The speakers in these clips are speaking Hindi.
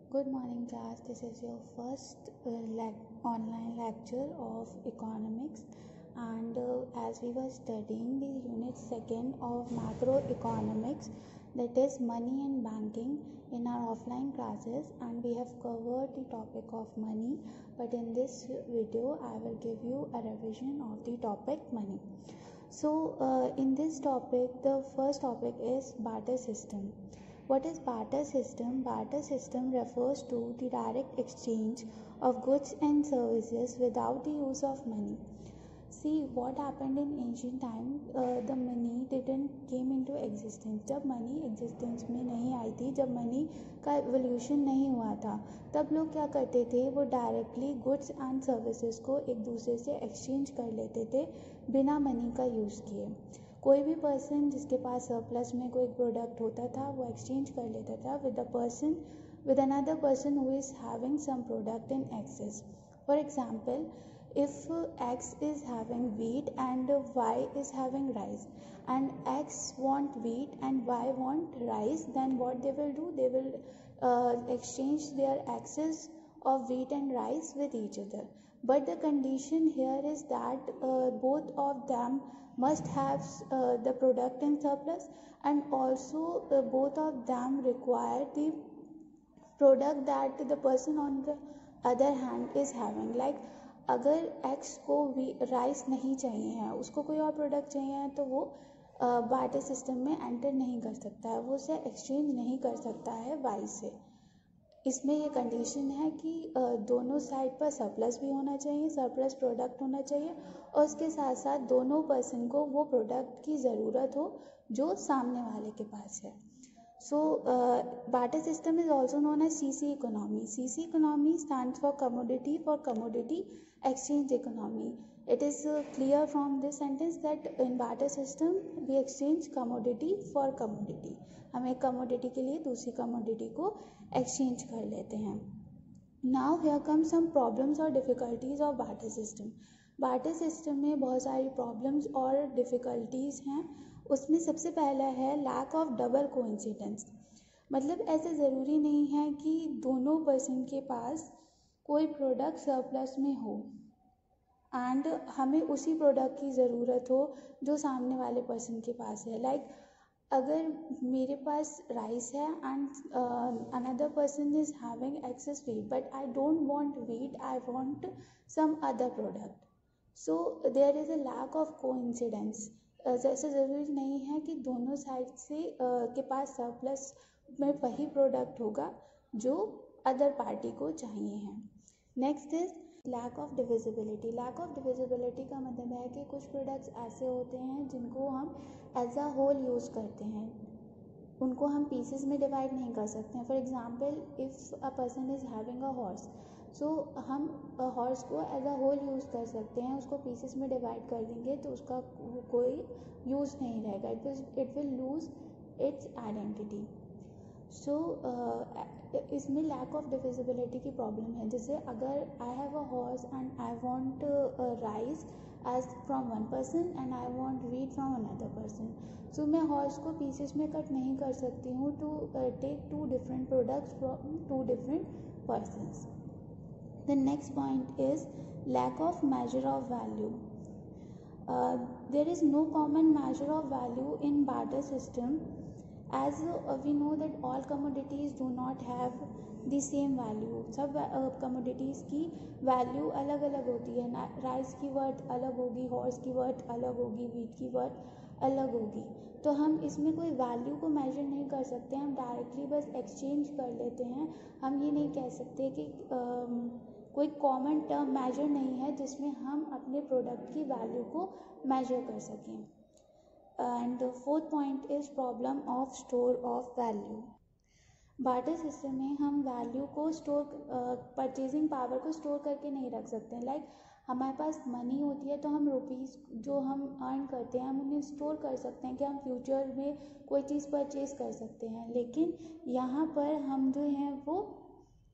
Good morning class, this is your first online lecture of economics and as we were studying the unit 2nd of macroeconomics, that is money and banking, in our offline classes, and we have covered the topic of money, but in this video I will give you a revision of the topic money. So in this topic, the first topic is barter system. What is barter system? Barter system refers to the direct exchange of goods and services without the use of money. See what happened in ancient time, the money didn't came into existence. जब मनी एग्जिस्टेंस में नहीं आई थी, जब मनी का एवोल्यूशन नहीं हुआ था, तब लोग क्या करते थे, वो डायरेक्टली गुड्स एंड सर्विसेज को एक दूसरे से एक्सचेंज कर लेते थे बिना मनी का यूज़ किए. कोई भी पर्सन जिसके पास सरप्लस में कोई प्रोडक्ट होता था, वो एक्सचेंज कर लेता था with another person who is having some product in excess. For example, if X is having wheat and Y is having rice, and X want wheat and Y want rice, then what they will do, they will exchange their excess of wheat and rice with each other. But the condition here is that both of them must have the product in surplus, and also both of them require the product that the person on the other hand is having. Like अगर X को भी राइस नहीं चाहिए है, उसको कोई और प्रोडक्ट चाहिए है, तो वो बार्टर सिस्टम में एंटर नहीं कर सकता है, वो उसे एक्सचेंज नहीं कर सकता है Y से. इसमें ये कंडीशन है कि दोनों साइड पर सरप्लस भी होना चाहिए, सरप्लस प्रोडक्ट होना चाहिए, और उसके साथ साथ दोनों पर्सन को वो प्रोडक्ट की ज़रूरत हो जो सामने वाले के पास है. So, barter system is also known as CC economy. CC economy stands for commodity exchange economy. It is clear from this sentence that in barter system we exchange commodity for commodity. हम एक commodity के लिए दूसरी commodity को exchange कर लेते हैं. Now here comes some problems or difficulties of barter system. barter system में बहुत सारी problems और difficulties हैं. उसमें सबसे पहला है लैक ऑफ डबल कोइंसिडेंस. मतलब ऐसा ज़रूरी नहीं है कि दोनों पर्सन के पास कोई प्रोडक्ट सरप्लस में हो एंड हमें उसी प्रोडक्ट की ज़रूरत हो जो सामने वाले पर्सन के पास है. लाइक अगर मेरे पास राइस है and another person is having excess wheat, but I don't want wheat, I want some other product. So there is a lack of coincidence. जैसे ज़रूरी नहीं है कि दोनों साइड से के पास सरप्लस में वही प्रोडक्ट होगा जो अदर पार्टी को चाहिए है. Next is lack of divisibility. Lack of divisibility का मतलब है कि कुछ प्रोडक्ट्स ऐसे होते हैं जिनको हम एज अ होल यूज़ करते हैं, उनको हम पीसेस में डिवाइड नहीं कर सकते हैं. For example, if a person is having a horse, so हम हॉर्स को एज अ होल यूज़ कर सकते हैं. उसको पीसेस में डिवाइड कर देंगे तो उसका कोई यूज़ नहीं रहेगा. It will lose its identity. So इसमें लैक ऑफ डिविजिबिलिटी की प्रॉब्लम है. जैसे अगर I have a horse and I want rice as from one person and I want wheat from another person, so मैं हॉर्स को पीसेस में कट नहीं कर सकती हूँ to take two different products from two different persons. The next point is lack of measure of value. There is no common measure of value in barter system, as we know that all commodities do not have the same value. सब commodities की value अलग अलग होती है. राइस की वर्थ अलग होगी, हॉर्स की वर्थ अलग होगी, वीट की वर्थ अलग होगी. तो हम इसमें कोई वैल्यू को मेजर नहीं कर सकते, हम डायरेक्टली बस एक्सचेंज कर लेते हैं. हम ये नहीं कह सकते कि कोई कॉमन टर्म मेजर नहीं है जिसमें हम अपने प्रोडक्ट की वैल्यू को मेजर कर सकें. And the fourth point is problem of store of value. Barter system में हम वैल्यू को स्टोर, परचेजिंग पावर को स्टोर करके नहीं रख सकते. लाइक हमारे पास मनी होती है तो हम रुपीज़ जो हम अर्न करते हैं हम उन्हें स्टोर कर सकते हैं कि हम फ्यूचर में कोई चीज़ परचेज कर सकते हैं. लेकिन यहाँ पर हम जो हैं वो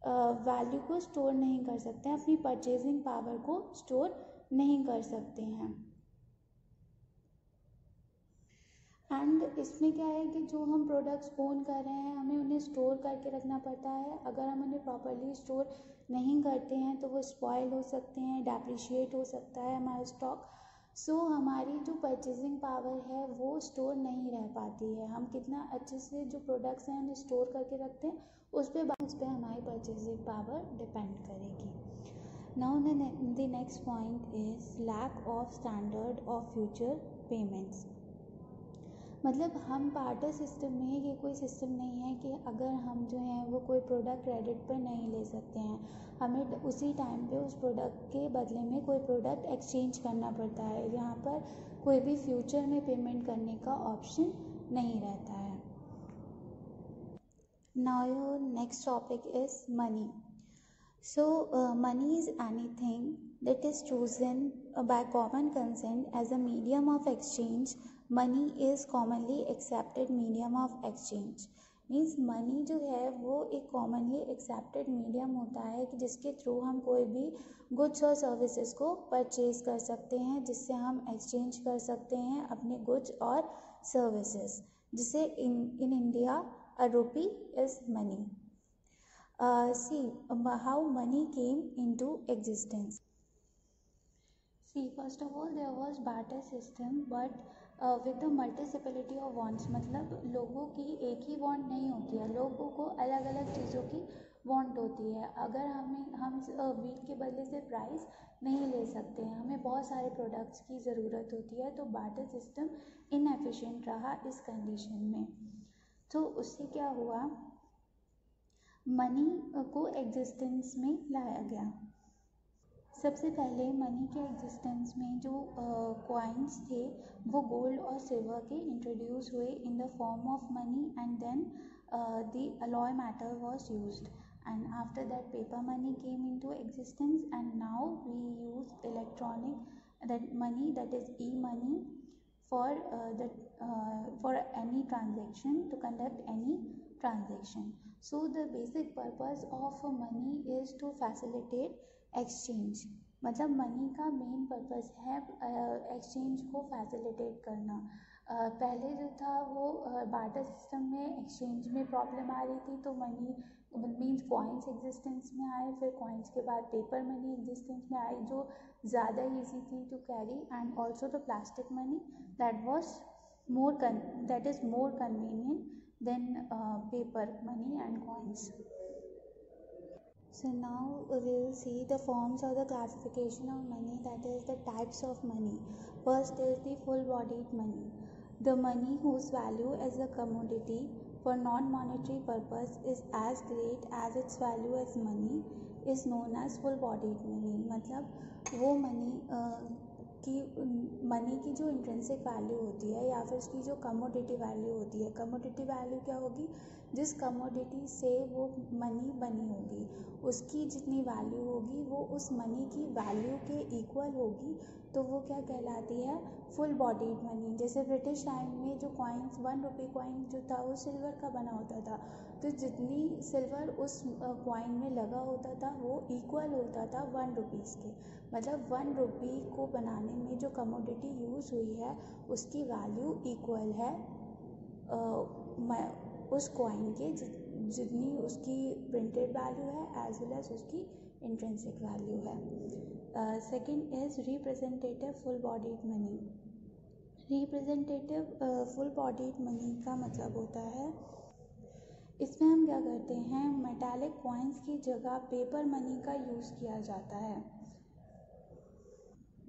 वैल्यू को स्टोर नहीं कर सकते हैं, अपनी परचेजिंग पावर को स्टोर नहीं कर सकते हैं. एंड इसमें क्या है कि जो हम प्रोडक्ट्स ओन कर रहे हैं हमें उन्हें स्टोर करके रखना पड़ता है। अगर हम उन्हें प्रॉपरली स्टोर नहीं करते हैं तो वो स्पॉइल हो सकते हैं, डेप्रिशिएट हो सकता है हमारा स्टॉक। सो हमारी जो परचेजिंग पावर है वो स्टोर नहीं रह पाती है। हम कितना अच्छे से जो प्रोडक्ट्स हैं उन्हें स्टोर करके रखते हैं उस पर हमारी परचेजिंग पावर डिपेंड करेगी। Now the next point is lack of standard of future payments. मतलब हम बार्टर सिस्टम में ये कोई सिस्टम नहीं है कि अगर हम जो हैं वो कोई प्रोडक्ट क्रेडिट पर नहीं ले सकते हैं, हमें उसी टाइम पे उस प्रोडक्ट के बदले में कोई प्रोडक्ट एक्सचेंज करना पड़ता है। यहाँ पर कोई भी फ्यूचर में पेमेंट करने का ऑप्शन नहीं रहता है। Now your next topic is money. So, money is anything that is chosen by common consent as a medium of exchange. Money is commonly accepted medium of exchange. Means money जो है वो एक कॉमनली एक्सेप्टेड मीडियम होता है कि जिसके थ्रू हम कोई भी गुड्स और सर्विसेज को परचेज कर सकते हैं, जिससे हम एक्सचेंज कर सकते हैं अपने गुड्स और सर्विसेज, जिसे in India a rupee is money. See how money came into existence. See, first of all there was barter system, but with the multiplicity of wants। मतलब लोगों की एक ही वांट नहीं होती है, लोगों को अलग अलग चीज़ों की वांट होती है। अगर हम व्हीट के बदले से प्राइस नहीं ले सकते हैं, हमें बहुत सारे प्रोडक्ट्स की ज़रूरत होती है, तो बार्टर सिस्टम इनएफिशिएंट रहा इस कंडीशन में। तो उससे क्या हुआ, मनी को एग्जिस्टेंस में लाया गया। सबसे पहले मनी के एग्जिस्टेंस में जो कॉइन्स थे वो गोल्ड और सिल्वर के इंट्रोड्यूस हुए in the form of money, and then the alloy matter was used, and after that paper money came into existence, and now we use electronic that money, that is e money, for any transaction, to conduct any transaction. So the basic purpose of money is to facilitate exchange। मतलब मनी का मेन पर्पस है एक्सचेंज को फैसिलिटेट करना। पहले जो था वो बार्टर सिस्टम में एक्सचेंज में प्रॉब्लम आ रही थी, तो मनी मीन्स कॉइन्स एग्जिस्टेंस में आए, फिर कॉइन्स के बाद पेपर मनी एग्जिस्टेंस में आई जो ज़्यादा ईजी थी to carry, and also the plastic money that is more convenient than paper money and coins। So now we will see the forms or the classification of money, that is the types of money। First is the full bodied money, the money whose value as a commodity for non-monetary purpose is as great as its value as money is known as full bodied money। मतलब वो मनी की जो इंट्रिंसिक वैल्यू होती है या फिर उसकी जो कमोडिटी वैल्यू होती है। कमोडिटी वैल्यू क्या होगी, जिस कमोडिटी से वो मनी बनी होगी उसकी जितनी वैल्यू होगी वो उस मनी की वैल्यू के इक्वल होगी, तो वो क्या कहलाती है, फुल बॉडीड मनी। जैसे ब्रिटिश टाइम में जो कॉइन्स 1 रुपी कॉइन जो था वो सिल्वर का बना होता था, तो जितनी सिल्वर उस कॉइन में लगा होता था वो इक्वल होता था 1 रुपीज़ के। मतलब 1 रुपी को बनाने में जो कमोडिटी यूज़ हुई है उसकी वैल्यू इक्वल है उस कॉइन के जितनी उसकी प्रिंटेड वैल्यू है एज वेल एज उसकी इंट्रिंसिक वैल्यू है। Second is representative full bodied money. Representative full bodied money का मतलब होता है, इसमें हम क्या करते हैं, मेटालिक कॉइन्स की जगह पेपर मनी का यूज़ किया जाता है,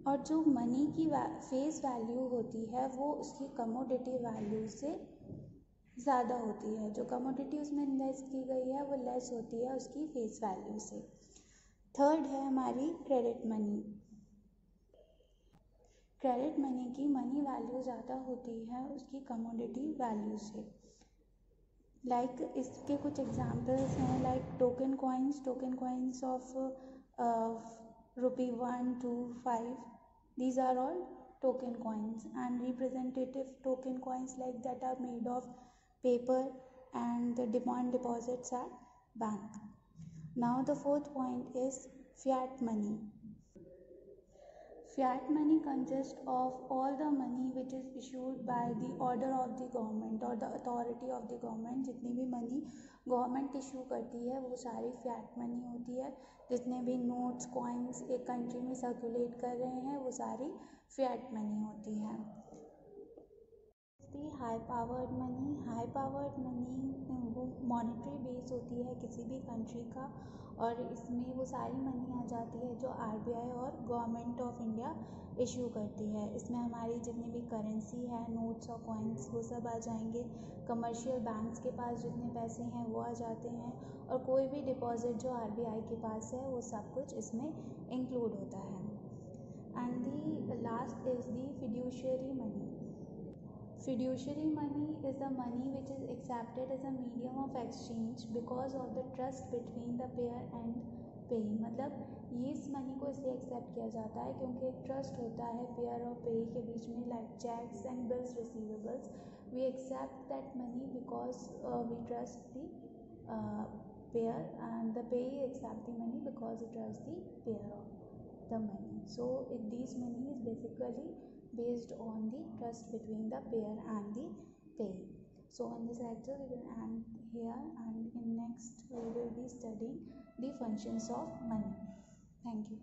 और जो मनी की फेस वैल्यू होती है वो उसकी कमोडिटी वैल्यू से ज़्यादा होती है। जो कमोडिटी उसमें इन्वेस्ट की गई है वो लेस होती है उसकी फेस वैल्यू से। थर्ड है हमारी क्रेडिट मनी। क्रेडिट मनी की मनी वैल्यू ज़्यादा होती है उसकी कमोडिटी वैल्यू से। लाइक इसके कुछ एग्जांपल्स हैं, like token coins of ₹1, 2, 5, these are all token coins, and representative token coins like that are made of paper and the demand deposits at bank। Now the fourth point is fiat money। Fiat money consists of all the money which is issued by the order of the government or the authority of the government. जितनी भी मनी गवर्नमेंट इशू करती है वो सारी फिएट मनी होती है. जितने भी नोट्स कॉइन्स एक कंट्री में सर्कुलेट कर रहे हैं वो सारी फिएट मनी होती है. दी हाई पावर्ड मनी वो मॉनेटरी बेस होती है किसी भी कंट्री का, और इसमें वो सारी मनी आ जाती है जो आरबीआई और गवर्नमेंट ऑफ इंडिया इशू करती है. इसमें हमारी जितनी भी करेंसी है, नोट्स और कॉइन्स, वो सब आ जाएंगे. कमर्शियल बैंक्स के पास जितने पैसे हैं वो आ जाते हैं, और कोई भी डिपॉजिट जो आरबीआई के पास है वो सब कुछ इसमें इंक्लूड होता है. And the last is the fiduciary money. Fiduciary money is the money which is accepted as a medium of exchange because of the trust between the payer and payee. मतलब ये इस मनी को इसलिए एक्सेप्ट किया जाता है क्योंकि एक ट्रस्ट होता है पेयर और पेई के बीच में, like cheques and bills receivables. We accept that money because we trust the payer, and the payee accept the money because he trusts the payer of the money. So these money is basically based on the trust between the payer and the payee. So in this lecture we will end here, and in next we will be studying the functions of money. Thank you.